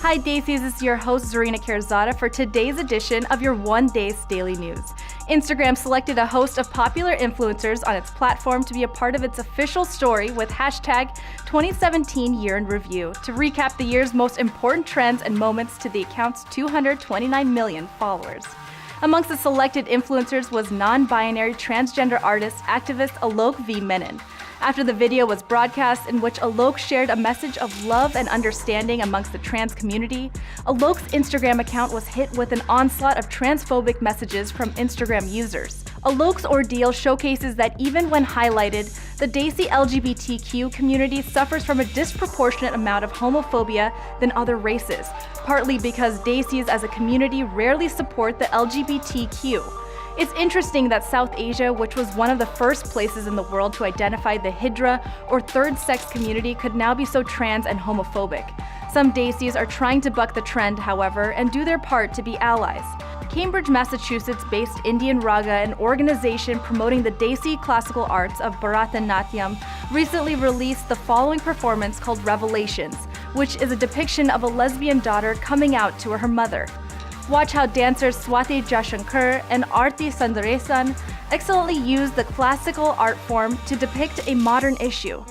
Hi Desis, this is your host Zarina Karzada for today's edition of your One Desi Daily News. Instagram selected a host of popular influencers on its platform to be a part of its official story with hashtag 2017 Year in Review to recap the year's most important trends and moments to the account's 229 million followers. Amongst the selected influencers was non-binary transgender artist activist Alok V. Menon. After the video was broadcast in which Alok shared a message of love and understanding amongst the trans community, Alok's Instagram account was hit with an onslaught of transphobic messages from Instagram users. Alok's ordeal showcases that even when highlighted, the Desi LGBTQ community suffers from a disproportionate amount of homophobia than other races, partly because Desis as a community rarely support the LGBTQ. It's interesting that South Asia, which was one of the first places in the world to identify the Hijra or third sex community, could now be so trans and homophobic. Some Desis are trying to buck the trend, however, and do their part to be allies. Cambridge, Massachusetts-based Indian Raga, an organization promoting the Desi classical arts of Bharatanatyam, recently released the following performance called Revelations, which is a depiction of a lesbian daughter coming out to her mother. Watch how dancers Swati Jashankar and Aarti Sundaresan excellently use the classical art form to depict a modern issue.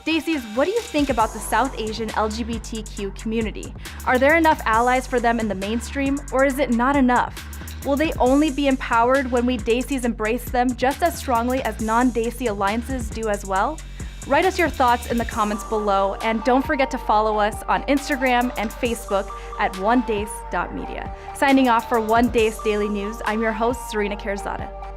Desis, what do you think about the South Asian LGBTQ community? Are there enough allies for them in the mainstream, or is it not enough? Will they only be empowered when we Desis embrace them just as strongly as non-Desi alliances do as well? Write us your thoughts in the comments below, and don't forget to follow us on Instagram and Facebook at onedes.media. Signing off for One Desi Daily News, I'm your host, Zarina Karzada.